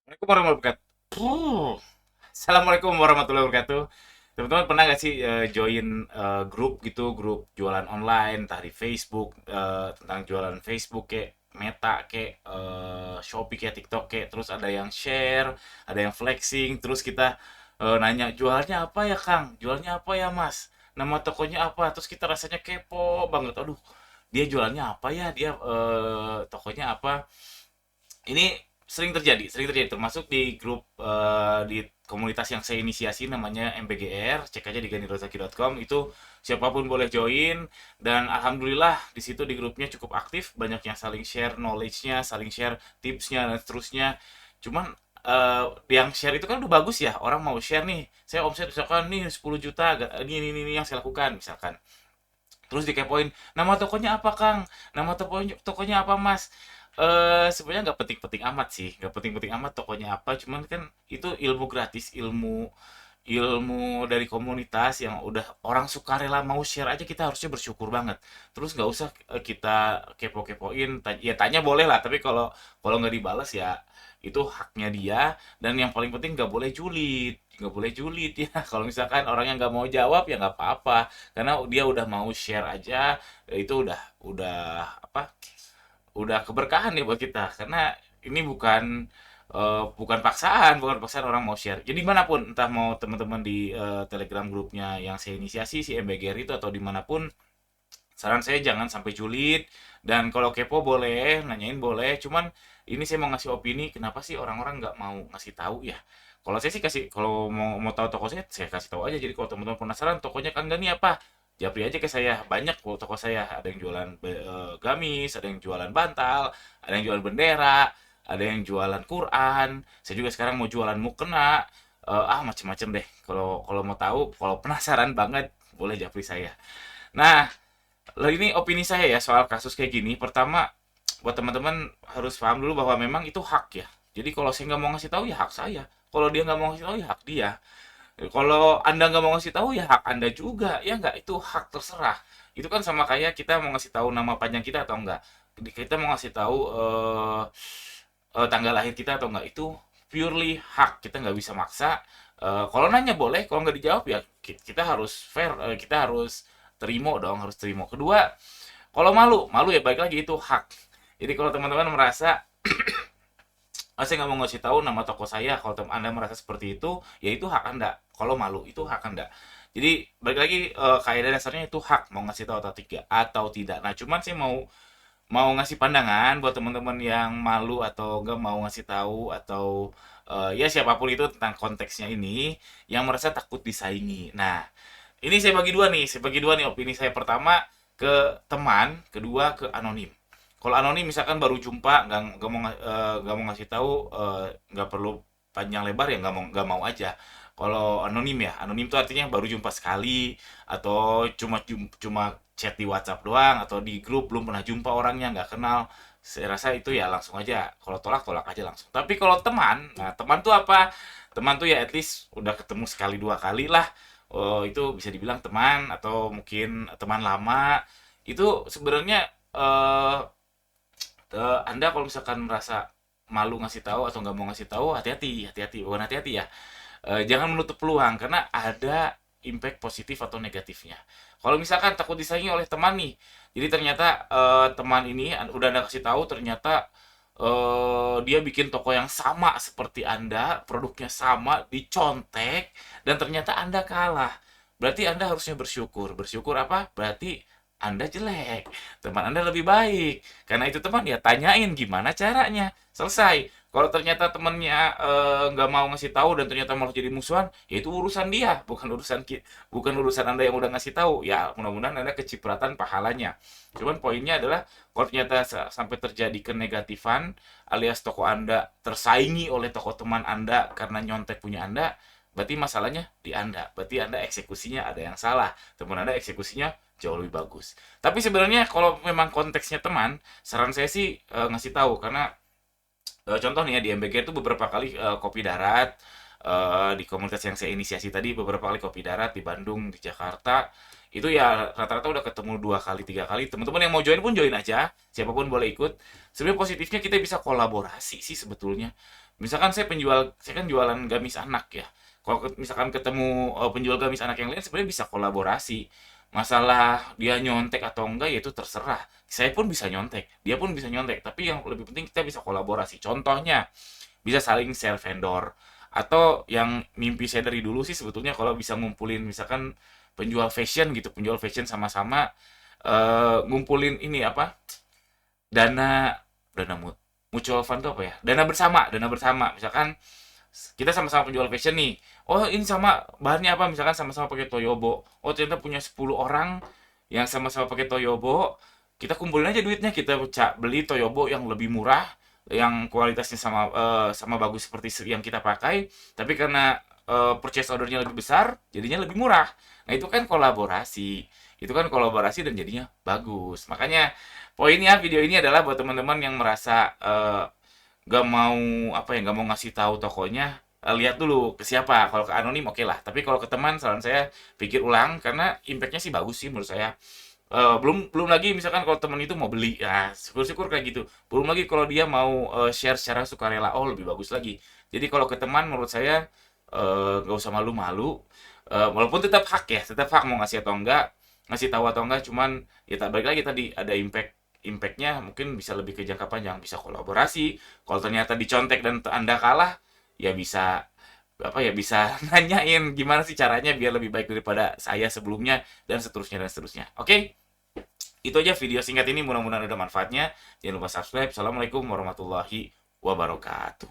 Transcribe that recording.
Assalamualaikum warahmatullahi wabarakatuh. Assalamualaikum warahmatullahi wabarakatuh. Teman-teman pernah nggak sih join grup gitu, grup jualan online, entah di Facebook, tentang jualan Facebook kayak Meta, kayak Shopee, kayak TikTok, kayak terus ada yang share, ada yang flexing, terus kita nanya jualnya apa ya Kang, jualnya apa ya Mas, nama tokonya apa, terus kita rasanya kepo banget, aduh dia jualannya apa ya, dia tokonya apa. Ini sering terjadi termasuk di grup di komunitas yang saya inisiasi namanya MBGR, cek aja di ganirozaki.com, itu siapapun boleh join. Dan alhamdulillah di situ di grupnya cukup aktif, banyak yang saling share knowledge-nya, saling share tipsnya dan seterusnya. Cuman yang share itu kan udah bagus ya, orang mau share nih, saya omset misalkan nih 10 juta, ini yang saya lakukan misalkan. Terus dikepoin, nama tokonya apa Kang? Nama tokonya apa Mas? Sebenarnya nggak penting-penting amat sih, nggak penting-penting amat tokonya apa, cuman kan itu ilmu gratis, ilmu ilmu dari komunitas yang udah orang sukarela mau share aja, kita harusnya bersyukur banget. Terus nggak usah kita kepo-kepoin, ya tanya boleh lah, tapi kalau kalau nggak dibalas ya itu haknya dia. Dan yang paling penting nggak boleh julid, nggak boleh julid ya. Kalau misalkan orangnya nggak mau jawab ya nggak apa-apa, karena dia udah mau share aja, itu udah apa, udah keberkahan nih buat kita, karena ini bukan paksaan orang mau share. Jadi dimanapun, entah mau teman-teman di Telegram grupnya yang saya inisiasi si MBGR itu atau dimanapun, saran saya jangan sampai julid. Dan kalau kepo boleh, nanyain boleh. Cuman ini saya mau ngasih opini, kenapa sih orang-orang nggak mau ngasih tahu ya? Kalau saya sih kasih, kalau mau tahu toko saya kasih tahu aja. Jadi kalau teman-teman penasaran tokonya Kang Gani apa, japri aja ke saya. Banyak kok toko saya. Ada yang jualan gamis, ada yang jualan bantal, ada yang jualan bendera, ada yang jualan Quran. Saya juga sekarang mau jualan mukena. Macem-macem deh. Kalau kalau mau tahu, kalau penasaran banget, boleh japri saya. Nah, lah ini opini saya ya soal kasus kayak gini. Pertama, buat teman-teman harus paham dulu bahwa memang itu hak ya. Jadi kalau saya nggak mau ngasih tahu ya hak saya. Kalau dia nggak mau ngasih tahu ya hak dia. Kalau Anda nggak mau ngasih tahu ya hak Anda juga. Ya nggak, itu hak terserah. Itu kan sama kayak kita mau ngasih tahu nama panjang kita atau enggak. Kita mau ngasih tahu tanggal lahir kita atau enggak. Itu purely hak. Kita nggak bisa maksa. Kalau nanya boleh, kalau nggak dijawab ya kita harus fair, kita harus terima dong, harus terima. Kedua, kalau malu, malu ya baik lagi, itu hak. Jadi kalau teman-teman merasa, saya nggak mau ngasih tahu nama toko saya, kalau Anda merasa seperti itu, ya itu hak Anda. Kalau malu, itu hak Anda. Jadi balik lagi, kaidah dasarnya itu hak mau ngasih tahu atau tidak. Nah, cuman saya mau mau ngasih pandangan buat teman-teman yang malu atau nggak mau ngasih tahu, atau ya siapapun itu tentang konteksnya ini, yang merasa takut disaingi. Nah, ini saya bagi dua nih opini saya. Pertama ke teman, kedua ke anonim. Kalau anonim misalkan baru jumpa, nggak mau ngasih tahu, nggak perlu panjang lebar ya, nggak mau aja. Kalau anonim ya, anonim itu artinya baru jumpa sekali, atau cuma chat di WhatsApp doang, atau di grup belum pernah jumpa orangnya, nggak kenal. Saya rasa itu ya langsung aja. Kalau tolak, tolak aja langsung. Tapi kalau teman, nah teman tuh apa? Teman tuh ya at least udah ketemu sekali dua kali lah. Oh, itu bisa dibilang teman, atau mungkin teman lama. Itu sebenarnya Anda kalau misalkan merasa malu ngasih tahu atau nggak mau ngasih tahu, hati-hati, hati-hati, bukan hati-hati ya. Jangan menutup peluang, karena ada impact positif atau negatifnya. Kalau misalkan takut disaingi oleh teman nih, jadi ternyata teman ini udah Anda kasih tahu, ternyata dia bikin toko yang sama seperti Anda, produknya sama, dicontek, dan ternyata Anda kalah. Berarti Anda harusnya bersyukur. Bersyukur apa? Berarti Anda jelek, teman Anda lebih baik. Karena itu teman, ya tanyain gimana caranya. Selesai. Kalau ternyata temennya nggak mau ngasih tahu dan ternyata malah jadi musuhan, ya itu urusan dia, bukan urusan Anda yang udah ngasih tahu. Ya mudah-mudahan Anda kecipratan pahalanya. Cuman poinnya adalah, kalau ternyata sampai terjadi kenegatifan, alias toko Anda tersaingi oleh toko teman Anda karena nyontek punya Anda, berarti masalahnya di Anda. Berarti Anda eksekusinya ada yang salah. Teman Anda eksekusinya jauh lebih bagus. Tapi sebenarnya kalau memang konteksnya teman, saran saya sih ngasih tahu, karena contoh nih ya, di MBG itu beberapa kali kopi darat, di komunitas yang saya inisiasi tadi beberapa kali kopi darat di Bandung, di Jakarta. Itu ya rata-rata udah ketemu 2 kali 3 kali. Teman-teman yang mau join pun join aja, siapapun boleh ikut. Sebenarnya positifnya kita bisa kolaborasi sih sebetulnya. Misalkan saya kan jualan gamis anak ya. Kalau misalkan ketemu penjual gamis anak yang lain sebenarnya bisa kolaborasi. Masalah dia nyontek atau enggak ya itu terserah. Saya pun bisa nyontek, dia pun bisa nyontek, tapi yang lebih penting kita bisa kolaborasi. Contohnya, bisa saling share vendor. Atau yang mimpi saya dari dulu sih sebetulnya kalau bisa ngumpulin misalkan penjual fashion gitu, penjual fashion sama-sama ngumpulin ini apa? Dana dana mutual fund itu apa ya? Dana bersama. Misalkan kita sama-sama penjual fashion nih. Oh, ini sama bahannya apa? Misalkan sama-sama pakai Toyobo. Oh, ternyata punya 10 orang yang sama-sama pakai Toyobo. Kita kumpulin aja duitnya, kita beli Toyobo yang lebih murah, yang kualitasnya sama bagus seperti yang kita pakai, tapi karena purchase ordernya lebih besar, jadinya lebih murah. Nah, itu kan kolaborasi. Itu kan kolaborasi dan jadinya bagus. Makanya poinnya video ini adalah buat teman-teman yang merasa gak mau apa ya, gak mau ngasih tahu tokonya, lihat dulu ke siapa. Kalau ke anonim oke lah, tapi kalau ke teman saran saya pikir ulang karena impactnya sih bagus sih menurut saya. Belum belum lagi misalkan kalau teman itu mau beli, ya syukur-syukur kayak gitu. Belum lagi kalau dia mau share secara sukarela, oh lebih bagus lagi. Jadi kalau ke teman menurut saya nggak usah malu-malu. Walaupun tetap hak ya, tetap hak mau ngasih atau enggak, ngasih tahu atau enggak, cuman ya tak balik lagi tadi ada impactnya mungkin bisa lebih ke jangka panjang, bisa kolaborasi. Kalau ternyata dicontek dan anda kalah, ya bisa apa ya, bisa nanyain gimana sih caranya biar lebih baik daripada saya sebelumnya, dan seterusnya dan seterusnya. Oke, itu aja video singkat ini, mudah-mudahan ada manfaatnya. Jangan lupa subscribe. Assalamualaikum warahmatullahi wabarakatuh.